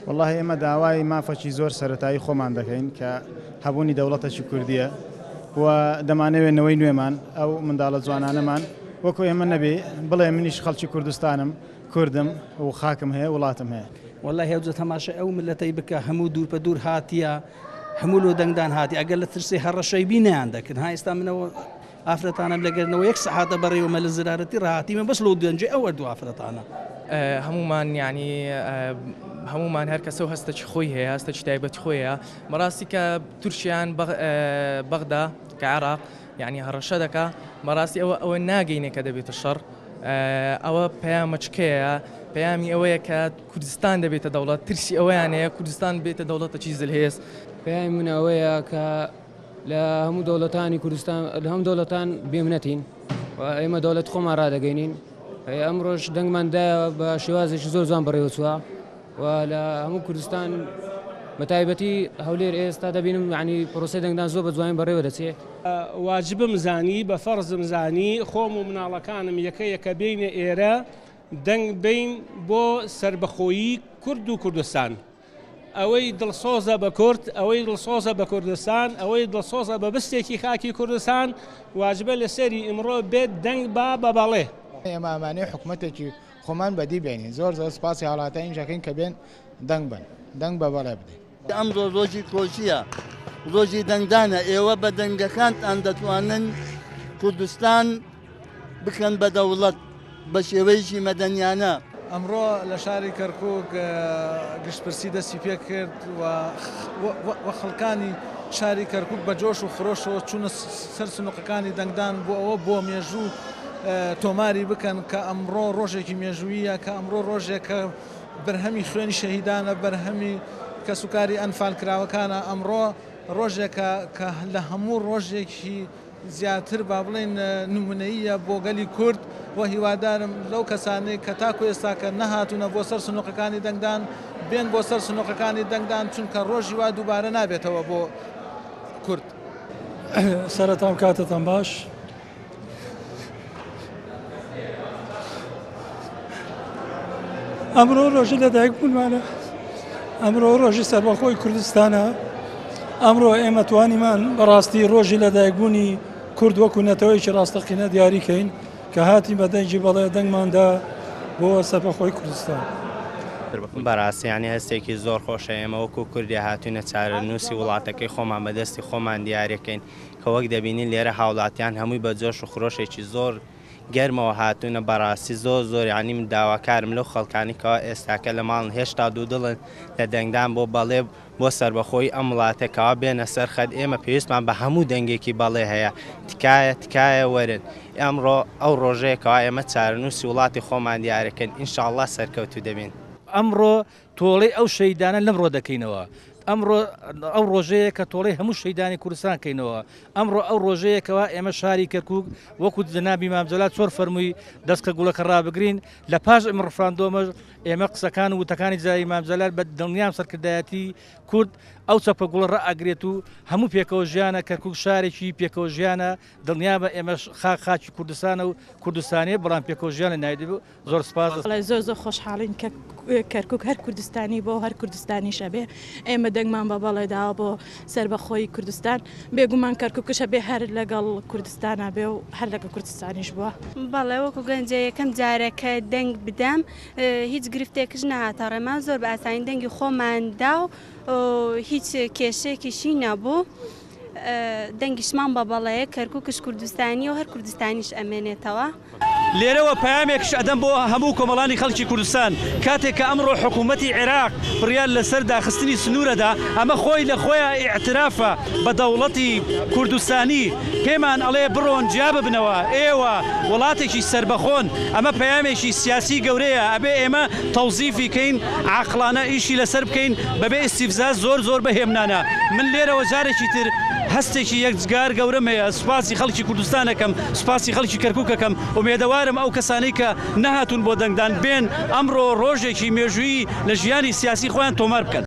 والله ئێمە داوای مافەکی زۆر سەرەتایی خۆمان دەکەین کە هەبوونی دەوڵەتێکی کوردیە و دەمانەوێت نەوەی نوێمان ئەو منداڵە جوانانەمان وەکو ئێمە نەبێ بڵێ منیش خەڵکی کوردستانم کوردم و خاکم هەیە وڵاتم هەیە. والله هێوجە تەماشا ئەو ملەتەی بکە هەموو دوور بە دوور هاتیە هەموو لۆ دەنگدان هاتی ئەگەر لە ترسی هەڕەشەی بینیان دەکرد ها ئێستا منەوە ئافرەتانم لەگەرنەوە یەک سەعاتە بەڕێوەمە لە زرارەتی ڕاهاتی من بەس لۆ دەنجێ ئەوە دوو ئافرەتانە هەمومان ینی هەمومان هەر کەسە و هەستێکی خۆی هەیە هەستێکی تایبەتی خۆیە بەڕاستی کە تورکیان بەغدا کە عێراق یعنی هەڕەشە دەکا بەڕاستی ئەوە ناگەینێ کە دەبێتە شەڕ ئەوە پەیامەچکەیە پەیامی ئەوەیە کە کوردستان دەبێتە دەوڵەت ترسی ئەوەیان هەیە کوردستان بێتە دەوڵەتێکی زلهێز پەیامی من ئەوەیە کە لە هەموو دەوڵەتانی کوردستان لە هەموو دەوڵەتان بێمنەتین و ئێمە دەوڵەت خۆمان ڕادەگەینین ئەمڕۆژ دەنگماندایە بە شێوازێکی زۆر جوان بەڕێوەچووە و لە هەموو کوردستان بە تایبەتی هەولێر ئێستا دەبینم ینی پرۆسەی دەنگدان زۆر بە جوانی بەڕێوە دەچێت واجبم زانی بە فەرزم زانی خۆم و مناڵەکانم یەکە بینە ئێرە دەنگ بین بۆ سربەخۆیی کورد و کوردستان ئەوەی دڵسۆزە بە کورد ئەوەی دڵسۆزە بە کوردستان ئەوەی دڵسۆزە بە بستێکی خاکی کوردستان واجبە لە سەری ئمڕۆ بێت دەنگ بە بەڵێ ئێمە ئەمانەی حکوومەتێکی خۆمان بەدی بێنین زۆر سپاسی هاڵاتە ئینجاکەین کە بێن دەنگ بن دەنگ بە بەڵێ بدەین ئەمڕۆ ڕۆژی کۆچیە ڕۆژی دەنگدانە ئێوە بە دەنگەکانتان دەتوانن کوردستان بکەن بە دەوڵەت بە شێوەیەکی مەدەنیانە ئەمڕۆ لە شاری کەرکووک گشتپرسی دەستی پێ کرد و خەڵکانی شاری کەرکووک بە جۆش و خرۆشەوە چوونە سەر سنووقەکانی دەنگدان بۆ ئەوە بۆ مێژوو تۆماری بکەن کە ئەمڕۆ ڕۆژێکی مێژوویە کە ئەمڕۆ ڕۆژێکە بەرهەمی خوێنی شەهیدانە بەرهەمی کە سوکاری ئەنفال کراوەکانە ئەمڕۆ ڕۆژێکە کە لە هەموو ڕۆژێکی زیاتر با بڵێن نمونەیە بۆ گەلی کورد و هیوادارم لەو کەسانەی کە تاکو ئێستا کە نەهاتوونە بۆ سەر سنووقەکانی دەنگدان بێن بۆ سەر سنووقەکانی دەنگدان چونکە ڕۆژی وا دووبارە نابێتەوە بۆ کورد. سەرەتام کاتتان باش. ئەمڕۆ ڕۆژی لەدایک بوونمانە ئەمڕۆ ڕۆژی سەربەخۆی کوردستانە ئەمڕۆ ئێمە توانیمان بەڕاستی ڕۆژی لەدایکبوونی کورد وەکو نەتەوەیکی ڕاستەقینە دیاریکەین کە هاتی بە دەنگی بەڵێ دەنگماندا بۆ سەربەخۆی کوردستان بەڕاستیانی هەستێکی زۆر خۆشە ئێمە وەکو کوردی هاتوونە چارەنووسی وڵاتەکەی خۆمان بەدەستی خۆمان دیارەکەین کە وەک دەبینین لێرە هاوڵاتیان هەمووی بە جۆش و خرۆشێکی زۆر گەرمەوە هاتوونە بەڕاستی زۆر ینی من داواکارم لەو خەڵکانی کەەوە ئێستاکە لە ماڵن هێشتا دوو دڵن لە دەنگدان بۆ بەڵێ بۆ سربەخۆی ئەم وڵاتەکەەوە بێنە سەر خەت ئێمە پێویستمان بە هەموو دەنگێکی بەڵێ هەیە تکایە وەرن ئەمڕۆ ئەو ڕۆژەیەکەوە ئێمە چارەنووسی وڵاتی خۆمان دیارەکەن ئینشاءڵڵا سەرکەوتو دەبین. ئەمڕۆ تۆڵەی ئەو شەیدانە لەمڕۆ دەکەینەوە ئەمڕۆ ئەو ڕۆژەیە کە تۆڵەی هەموو شەیدانی کوردستان کەینەوە ئەمڕۆ ئەو ڕۆژەیەکەوە ئێمە شاری کەرکووک وەکو جەنابی مامزەلات چۆر فەرمووی دەستکە گوڵەکە ڕابگرین لە پاش ئەمە ڕفراندۆمە ئێمە قسەکان و وتەکانی جاری مامزەلات بە دڵنیام سەرکردایەتی کورد ئەو چەپە گوڵە ڕائەگرێت و هەموو پێکەوە ژیانە کەرکووک شارێکی پێکەوە ژیانە دڵنیا بە ئێمە خاکی کوردستانە و کوردستانی بەڵام پێکەوە ژیانە نایدەبێت زۆر سپاس زۆر خۆشحاڵین کە کەرکووک هەر کوردستانی بۆ هەر کوردستانی شەبێ ئێمە دەنگمان بە بەڵێداوە بۆ سربەخۆی کوردستان بێگومان کەرکووکشە بێ هەر لەگەڵ کوردستانە بێ و هەر لەگەڵ کوردستانیش بووە بەڵێ وەکو گەنجە یەکەم جارەکە دەنگ بدەم هیچ گرفتێکش نهاتە ڕێمان زۆر بە ئاسانی دەنگی خۆماندا و هیچ کێشەیەکیشی نەبوو دەنگیشمان بە بەڵەیە کەرکووکش کوردستانی و هەر کوردستانیش ئەمێنێتەوە. لێرەوە پامێکش ئەدەم بۆ هەموو کۆمەڵانی خەڵکی کوردستان کاتێک کە ئەمڕۆ حکوومەتی عێراق بڕیار لەسەر داخستنی سنوورەدا ئەمە خۆی لە خۆیان ئیعترافە بە دەوڵەتی کوردستانی پێمان ئەڵێ بڕۆن جیا ببنەوە ئێوە وڵاتێکی سربەخۆن ئەمە پەیامێکی سیاسی گەورەیە ئەبێ ئێمە تەوزیفی کەین عاقلانە ئیشی لەسەر بکەین بەبێ ئیستیفزا زۆر بەهێمنانە من لێرەوە جارێکی تر هەستێکی یەکجار گەورەم هەیە سوپاسی خەڵکی کوردستانەکەم سوپاسی خەڵکی کەرکووکەکەم ومێدەوارم ئەو کەسانەی کە نەهاتوون بۆ دەنگدان بێن ئەمڕۆ ڕۆژێکی مێژوویی لە ژیانی سیاسی خۆیان تۆمار بکەن.